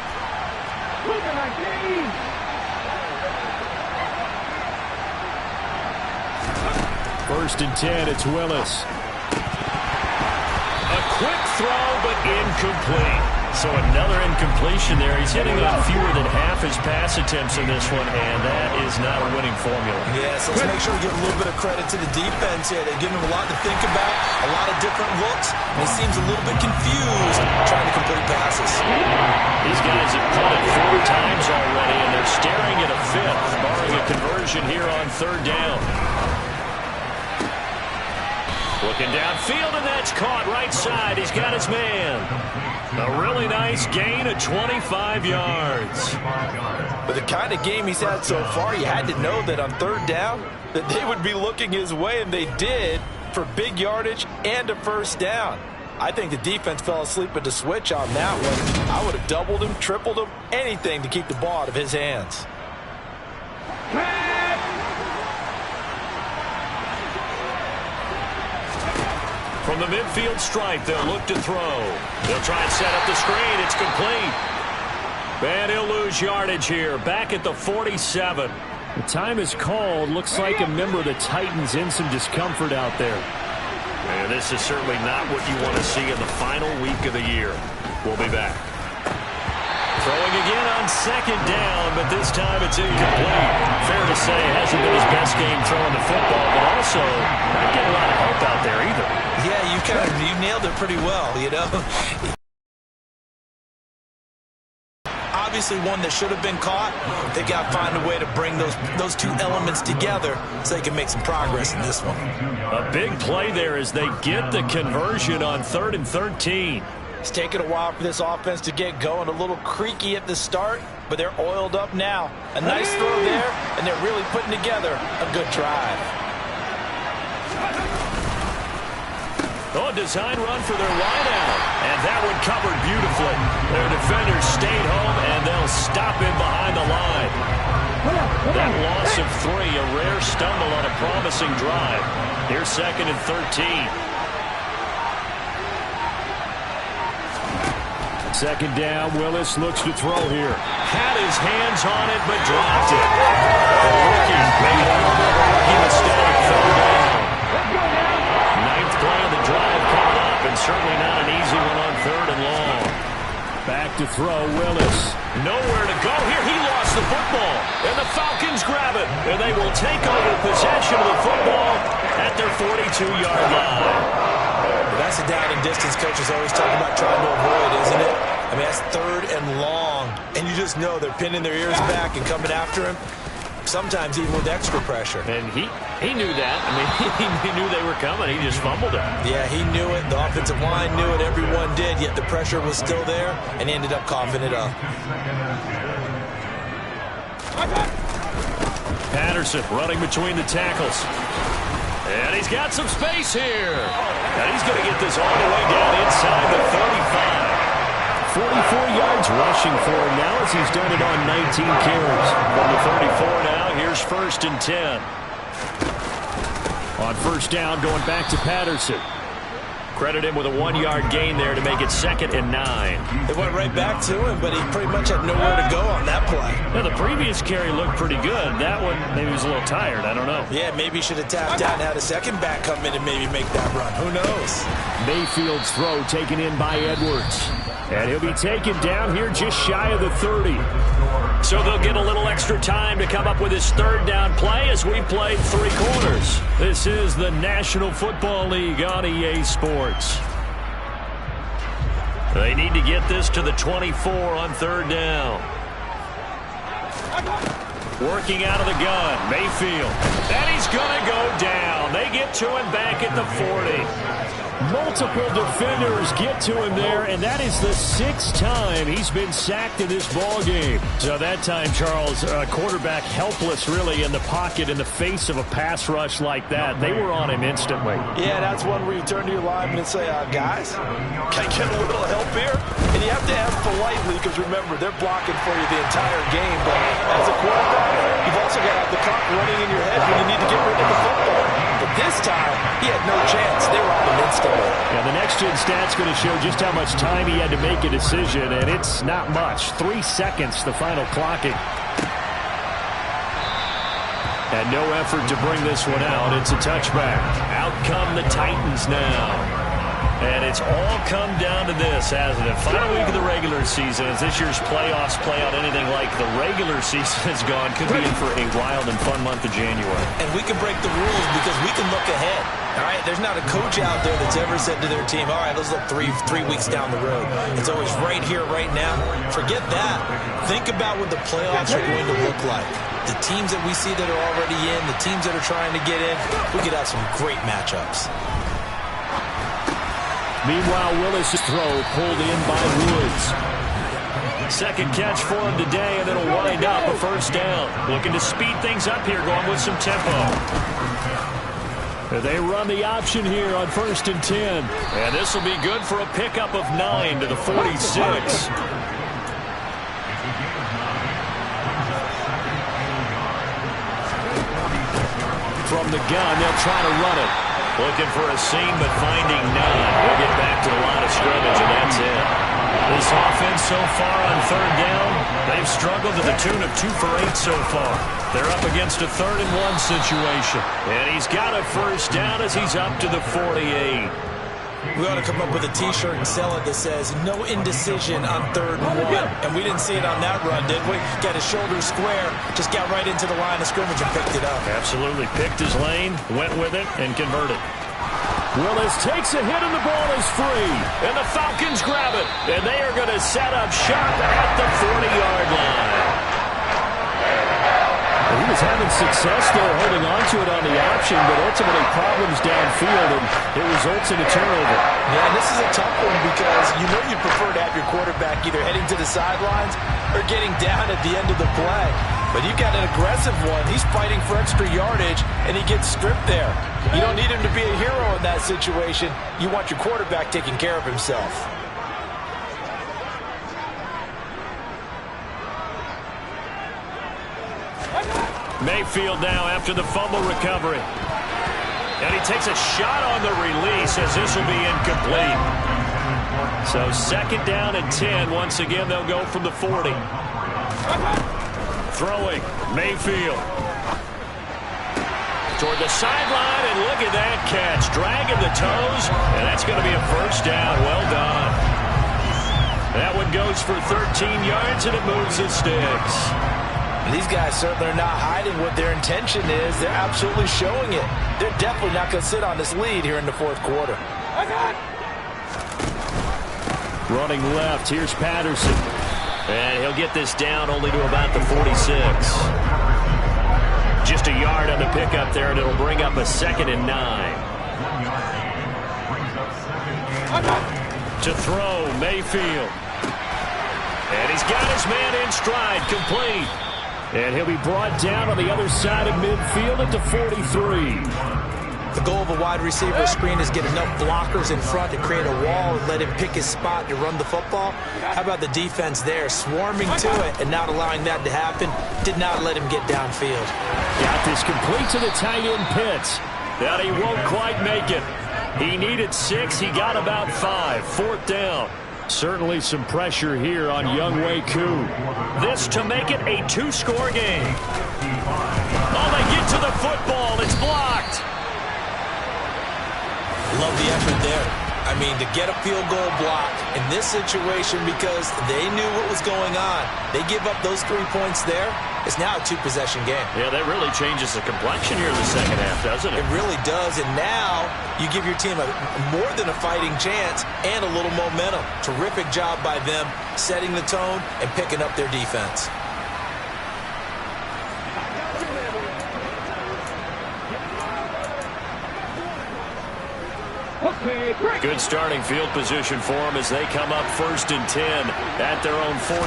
1st and 10, it's Willis. A quick throw, but incomplete. So another incompletion there. He's hitting on fewer than half his pass attempts in this one, and that is not a winning formula. Yes, let's make sure we give a little bit of credit to the defense here. They're giving him a lot to think about, a lot of different looks, and he seems a little bit confused trying to complete passes. These guys have punted 4 times already, and they're staring at a 5th, barring a conversion here on 3rd down. Looking downfield, and that's caught right side. He's got his man. A really nice gain of 25 yards. But the kind of game he's had so far, you had to know that on 3rd down that they would be looking his way, and they did, for big yardage and a 1st down. I think the defense fell asleep at the switch on that one. I would have doubled him, tripled him, anything to keep the ball out of his hands. From the midfield stripe, they'll look to throw. They'll try and set up the screen. It's complete. And he'll lose yardage here, back at the 47. The time is called. Looks like a member of the Titans in some discomfort out there. And this is certainly not what you want to see in the final week of the year. We'll be back. Throwing again on 2nd down, but this time it's incomplete. Fair to say, it hasn't been his best game throwing the football, but also not getting a lot of help out there either. Yeah, you nailed it pretty well, you know. Obviously one that should have been caught. They got to find a way to bring those 2 elements together so they can make some progress in this one. A big play there as they get the conversion on 3rd and 13. It's taken a while for this offense to get going. A little creaky at the start, but they're oiled up now. A nice throw there, and they're really putting together a good drive. Oh, a design run for their wideout. And that one covered beautifully. Their defenders stayed home, and they'll stop him behind the line. That loss of 3, a rare stumble on a promising drive. Here's 2nd and 13. 2nd down, Willis looks to throw here. Had his hands on it, but dropped it. The rookie made a rookie mistake. 3rd down. 9th play of the drive coming up, and certainly not an easy one on 3rd and long. Back to throw, Willis. Nowhere to go here. He lost the football. And the Falcons grab it. And they will take over possession of the football at their 42-yard line. Well, that's a down and distance coaches always talk about trying to avoid, isn't it? I mean, that's 3rd and long. And you just know they're pinning their ears back and coming after him. Sometimes even with extra pressure. And he knew that. I mean, he knew they were coming. He just fumbled it. Yeah, he knew it. The offensive line knew it. Everyone did. Yet the pressure was still there, and he ended up coughing it up. Patterson running between the tackles. And he's got some space here. And he's going to get this all the way down inside the 35. 44 yards rushing for him now as he's done it on 19 carries. From the 34 now, here's 1st and 10. On 1st down, going back to Patterson. Credit him with a 1-yard gain there to make it 2nd and 9. It went right back to him, but he pretty much had nowhere to go on that play. Well, the previous carry looked pretty good. That one, maybe he was a little tired. I don't know. Yeah, maybe he should have tapped out and had a second back come in and maybe make that run. Who knows? Mayfield's throw taken in by Edwards. And he'll be taken down here just shy of the 30. So they'll get a little extra time to come up with his 3rd down play as we play 3 quarters. This is the National Football League on EA Sports. They need to get this to the 24 on 3rd down. Working out of the gun, Mayfield. And he's going to go down. They get to him back at the 40. Multiple defenders get to him there, and that is the 6th time he's been sacked in this ball game. So that time, Charles, quarterback helpless really in the pocket in the face of a pass rush like that. They were on him instantly. Yeah, that's one where you turn to your lineman and say, guys, can I get a little help here? And you have to ask politely because, remember, they're blocking for you the entire game. But as a quarterback, you've also got to have the clock running in your head when you need to get rid of the football. But this time, he had no chance. They were on him instantly. Yeah, the next-gen stat's going to show just how much time he had to make a decision, and it's not much. 3 seconds, the final clocking. And no effort to bring this one out. It's a touchback. Out come the Titans now. And it's all come down to this, hasn't it? Final week of the regular season. As this year's playoffs play out anything like the regular season has gone, could be in for a wild and fun month of January. And we can break the rules because we can look ahead. All right, there's not a coach out there that's ever said to their team, all right, let's look three weeks down the road. It's always right here, right now. Forget that. Think about what the playoffs are going to look like. The teams that we see that are already in, the teams that are trying to get in, we could have some great matchups. Meanwhile, Willis' throw pulled in by Woods. Second catch for him today, and it'll wind up a 1st down. Looking to speed things up here, going with some tempo. They run the option here on 1st and 10. And this will be good for a pickup of 9 to the 46. From the gun, they'll try to run it. Looking for a seam, but finding none. We'll get back to the line of scrimmage, and that's it. This offense so far on 3rd down, they've struggled to the tune of 2 for 8 so far. They're up against a 3rd and 1 situation. And he's got a 1st down as he's up to the 48. We ought to come up with a T-shirt and sell it that says, no indecision on 3rd and 1. And we didn't see it on that run, did we? Got his shoulders square, just got right into the line of scrimmage and picked it up. Absolutely. Picked his lane, went with it, and converted. Willis takes a hit and the ball is free. And the Falcons grab it. And they are going to set up shop at the 40-yard line. He was having success there holding on to it on the option, but ultimately problems downfield, and it results in a turnover. Yeah, and this is a tough one because you know you prefer to have your quarterback either heading to the sidelines or getting down at the end of the play. But you've got an aggressive one. He's fighting for extra yardage, and he gets stripped there. You don't need him to be a hero in that situation. You want your quarterback taking care of himself. Mayfield now after the fumble recovery. And he takes a shot on the release as this will be incomplete. So 2nd down and 10. Once again, they'll go from the 40. Throwing, Mayfield. Toward the sideline, and look at that catch. Dragging the toes, and that's going to be a 1st down. Well done. That one goes for 13 yards, and it moves the sticks. These guys certainly are not hiding what their intention is. They're absolutely showing it. They're definitely not going to sit on this lead here in the fourth quarter. Running left, here's Patterson. And he'll get this down only to about the 46. Just a yard on the pickup there, and it'll bring up a 2nd and 9. To throw, Mayfield. And he's got his man in stride, complete. And he'll be brought down on the other side of midfield at the 43. The goal of a wide receiver screen is get enough blockers in front to create a wall and let him pick his spot to run the football. How about the defense there, swarming to it and not allowing that to happen? Did not let him get downfield. Got this complete to the tight end Pitts. That he won't quite make it. He needed 6. He got about 5. 4th down. Certainly some pressure here on Younghoe Koo. This to make it a 2-score game. Oh, they get to the football. It's blocked. Love the effort there. I mean, to get a field goal blocked in this situation because they knew what was going on. They give up those 3 points there. It's now a 2-possession game. Yeah, that really changes the complexion here in the second half, doesn't it? It really does, and now you give your team more than a fighting chance and a little momentum. Terrific job by them setting the tone and picking up their defense. Good starting field position for them as they come up 1st and 10 at their own 43.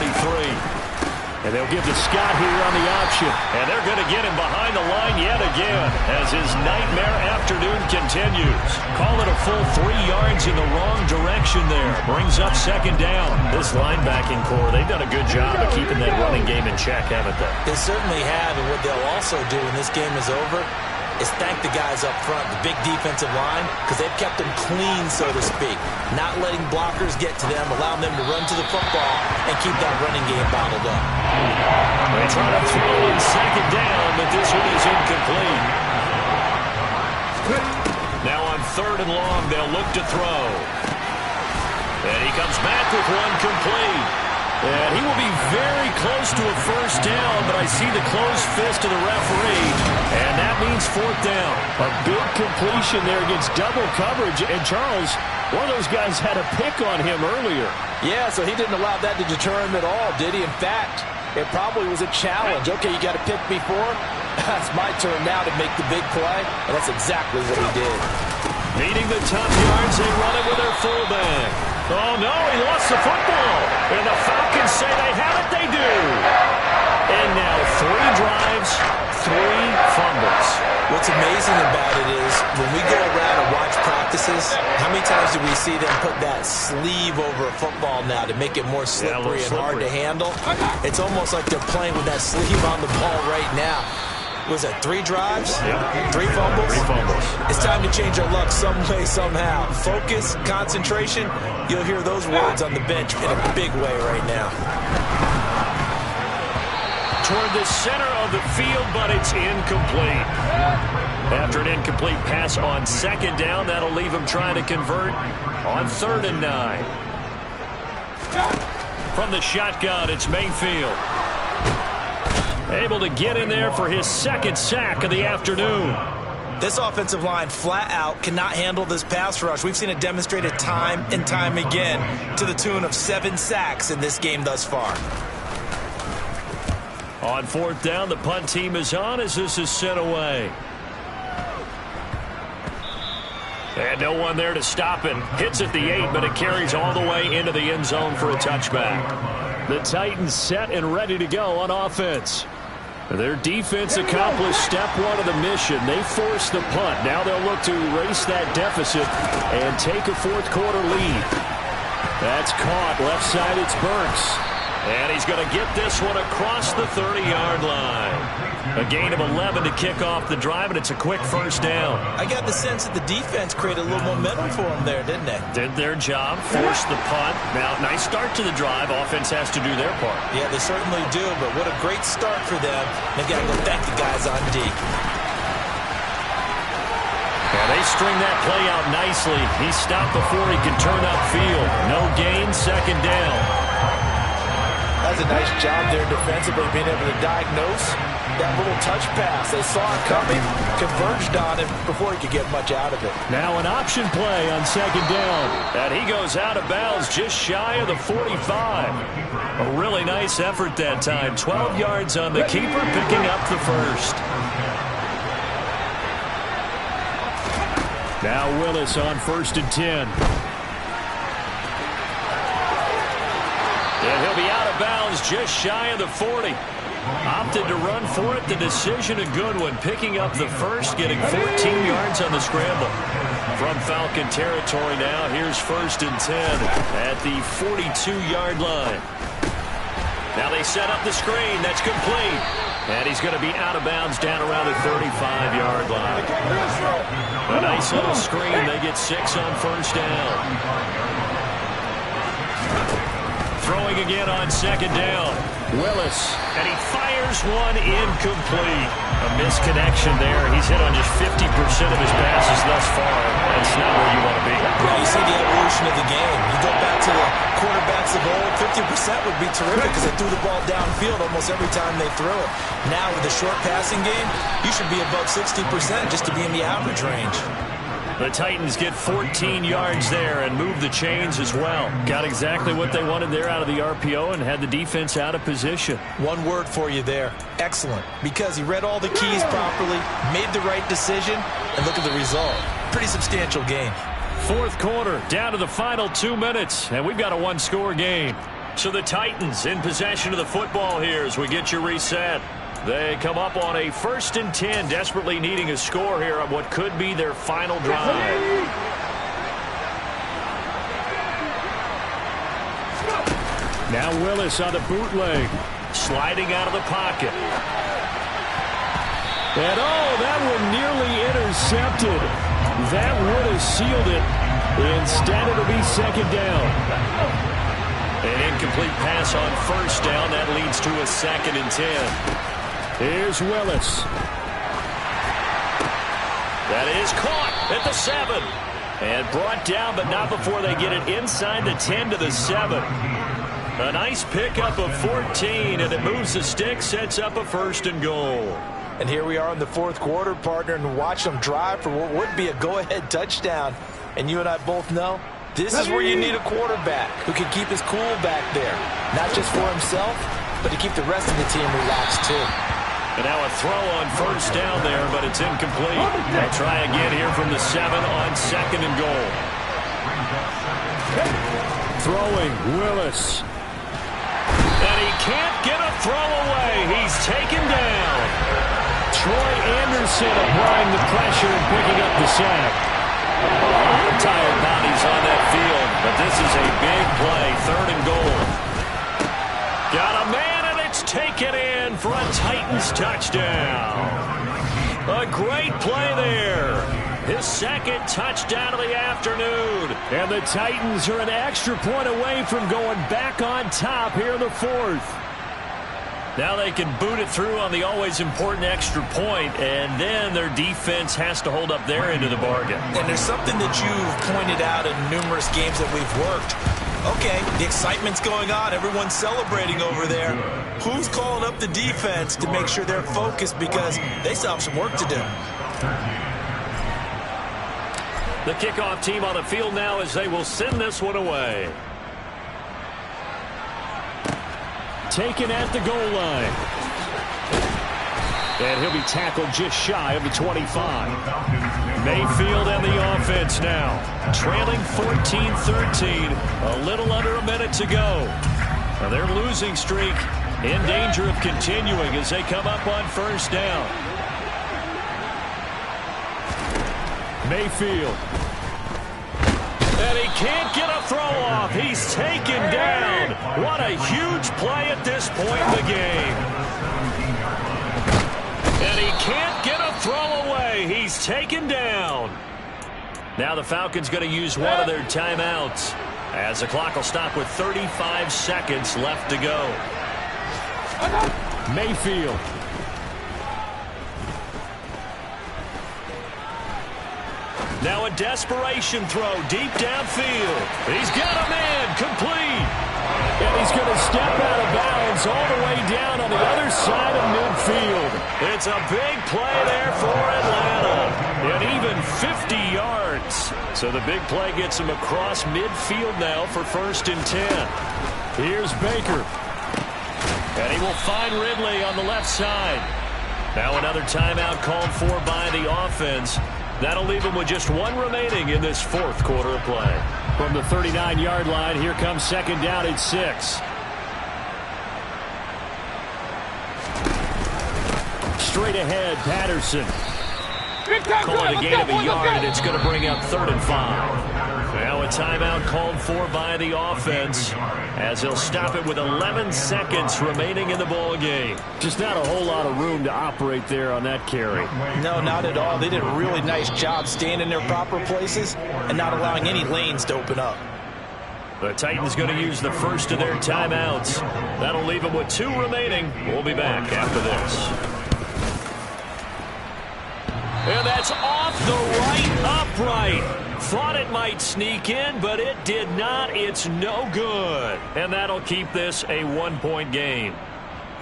And they'll give to Scott here on the option. And they're going to get him behind the line yet again as his nightmare afternoon continues. Call it a full 3 yards in the wrong direction there. Brings up 2nd down. This linebacking core, they've done a good job of keeping that running game in check, haven't they? They certainly have, and what they'll also do when this game is over is thank the guys up front, the big defensive line, because they've kept them clean, so to speak. Not letting blockers get to them, allowing them to run to the football and keep that running game bottled up. They try to throw on 2nd down, but this one is incomplete. Now on 3rd and long, they'll look to throw. And he comes back with one complete. And he will be very close to a 1st down, but I see the closed fist of the referee, and that means 4th down. A big completion there against double coverage, and Charles, one of those guys had a pick on him earlier. Yeah, so he didn't allow that to deter him at all, did he? In fact, it probably was a challenge. Okay, you got to pick me 4. That's my turn now to make the big play, and that's exactly what he did. Needing the top yards, they run it with their fullback. Oh, no, he lost the football. And the Falcons say they have it, they do. And now 3 drives, 3 fumbles. What's amazing about it is when we go around and watch practices, how many times do we see them put that sleeve over a football now to make it more slippery and hard to handle? It's almost like they're playing with that sleeve on the ball right now. Was that 3 drives? Yep. 3 fumbles? 3 fumbles. It's time to change our luck some way, somehow. Focus, concentration, you'll hear those words on the bench in a big way right now. Toward the center of the field, but it's incomplete. After an incomplete pass on 2nd down, that'll leave him trying to convert on 3rd and 9. From the shotgun, it's Mayfield. Able to get in there for his 2nd sack of the afternoon. This offensive line flat out cannot handle this pass rush. We've seen it demonstrated time and time again to the tune of 7 sacks in this game thus far. On 4th down, the punt team is on as this is sent away. And no one there to stop it. Hits at the 8, but it carries all the way into the end zone for a touchback. The Titans set and ready to go on offense. Their defense accomplished step 1 of the mission. They forced the punt. Now they'll look to erase that deficit and take a 4th quarter lead. That's caught. Left side, it's Burks. And he's going to get this one across the 30-yard line. A gain of 11 to kick off the drive, and it's a quick 1st down. I got the sense that the defense created a little momentum for them there, didn't they? Did their job, forced the punt. Now, nice start to the drive. Offense has to do their part. Yeah, they certainly do, but what a great start for them. They've got to go thank the guys on D. And they string that play out nicely. He stopped before he could turn upfield. No gain, second down. That's a nice job there defensively, being able to diagnose that little touch pass. They saw it coming, converged on him before he could get much out of it. Now an option play on second down. And he goes out of bounds just shy of the 45. A really nice effort that time. 12 yards on the keeper, picking up the first. Now Willis on 1st and 10. And he'll be out of bounds just shy of the 40. Opted to run for it. The decision a good one. Picking up the first, getting 14 yards on the scramble. From Falcon territory now, here's 1st and 10 at the 42-yard line. Now they set up the screen. That's complete. And he's going to be out of bounds down around the 35-yard line. A nice little screen. They get 6 on 1st down. Throwing again on 2nd down. Willis. And he fires one incomplete. A misconnection there. He's hit on just 50% of his passes thus far. That's not where you want to be. Yeah, you see the evolution of the game. You go back to the quarterbacks of old, 50% would be terrific because they threw the ball downfield almost every time they threw it. Now with the short passing game, you should be above 60% just to be in the average range. The Titans get 14 yards there and move the chains as well. Got exactly what they wanted there out of the RPO and had the defense out of position. One word for you there. Excellent. Because he read all the keys properly, made the right decision, and look at the result. Pretty substantial game. 4th quarter, down to the final 2 minutes, and we've got a one-score game. So the Titans in possession of the football here as we get you reset. They come up on a 1st and 10, desperately needing a score here on what could be their final drive. Now Willis on the bootleg, sliding out of the pocket. And that one nearly intercepted. That would have sealed it. Instead, it'll be 2nd down. An incomplete pass on 1st down. That leads to a 2nd and 10. Here's Willis. That is caught at the 7. And brought down, but not before they get it inside the 10 to the 7. A nice pickup of 14, and it moves the stick, sets up a 1st and goal. And here we are in the 4th quarter, partner, and watch them drive for what would be a go-ahead touchdown. And you and I both know this is where you need a quarterback who can keep his cool back there. Not just for himself, but to keep the rest of the team relaxed too. And now a throw on 1st down there, but it's incomplete. They'll try again here from the 7 on 2nd and goal. Throwing, Willis. And he can't get a throw away. He's taken down. Troy Anderson applying the pressure and picking up the sack. A lot of tired bodies on that field, but this is a big play. 3rd and goal. Got a man, and it's taken in for a Titans touchdown. A great play there. His 2nd touchdown of the afternoon. And the Titans are an extra point away from going back on top here in the 4th. Now they can boot it through on the always important extra point, and then their defense has to hold up their end of the bargain. And there's something that you've pointed out in numerous games that we've worked. Okay, the excitement's going on. Everyone's celebrating over there. Who's calling up the defense to make sure they're focused because they still have some work to do? The kickoff team on the field now as they will send this one away. Taken at the goal line. And he'll be tackled just shy of the 25. Mayfield and the offense now. Trailing 14-13. A little under a minute to go. Now their losing streak in danger of continuing as they come up on 1st down. Mayfield. And he can't get a throw off. He's taken down. What a huge play at this point in the game. And he can't get a throw away. He's taken down. Now the Falcons going to use one of their timeouts as the clock will stop with 35 seconds left to go. Mayfield. Now a desperation throw deep downfield. He's got a man complete. And he's going to step out of bounds all the way down on the other side of midfield. It's a big play there for Atlanta. And even 50 yards. So the big play gets him across midfield now for 1st and 10. Here's Baker. And he will find Ridley on the left side. Now another timeout called for by the offense. That'll leave him with just one remaining in this 4th quarter of play. From the 39-yard line, here comes 2nd down and 6. Straight ahead, Patterson. Call it a gain of a yard, and it's going to bring up 3rd and 5. Now a timeout called for by the offense as he'll stop it with 11 seconds remaining in the ball game. Just not a whole lot of room to operate there on that carry. No, not at all. They did a really nice job staying in their proper places and not allowing any lanes to open up. The Titans going to use the first of their timeouts. That'll leave them with 2 remaining. We'll be back after this. And that's off the right upright. Thought it might sneak in, but it did not. It's no good. And that'll keep this a 1-point game.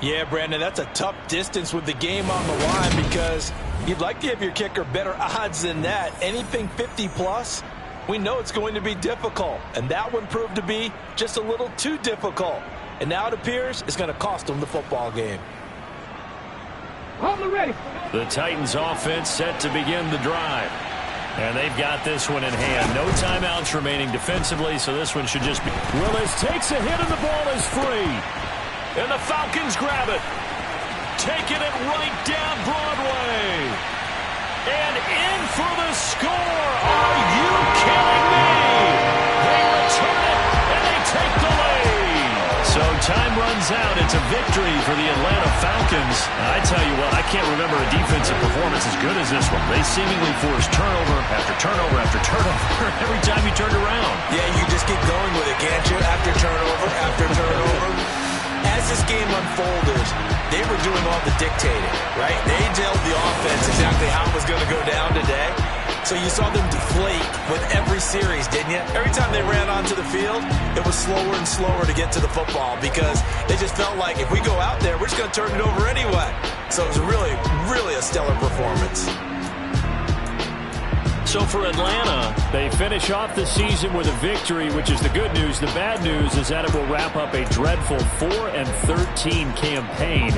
Yeah, Brandon, that's a tough distance with the game on the line because you'd like to give your kicker better odds than that. Anything 50-plus, we know it's going to be difficult. And that one proved to be just a little too difficult. And now it appears it's going to cost them the football game. The Titans offense set to begin the drive. And they've got this one in hand. No timeouts remaining defensively, so this one should just be. Willis takes a hit and the ball is free. And the Falcons grab it. Taking it right down Broadway. And in for the score. Are you kidding me? They return it, and they take the lead. So time runs out. It's a victory for the Atlanta Falcons. I tell you what, I can't remember a defensive performance as good as this one. They seemingly forced turnover after turnover after turnover every time you turned around. Yeah, you just keep going with it, can't you? After turnover. As this game unfolded, they were doing all the dictating, right? They told the offense exactly how it was going to go down today. So you saw them deflate with every series, didn't you? Every time they ran onto the field, it was slower and slower to get to the football because they just felt like if we go out there, we're just going to turn it over anyway. So it was really, really a stellar performance. So for Atlanta, they finish off the season with a victory, which is the good news. The bad news is that it will wrap up a dreadful 4-13 campaign.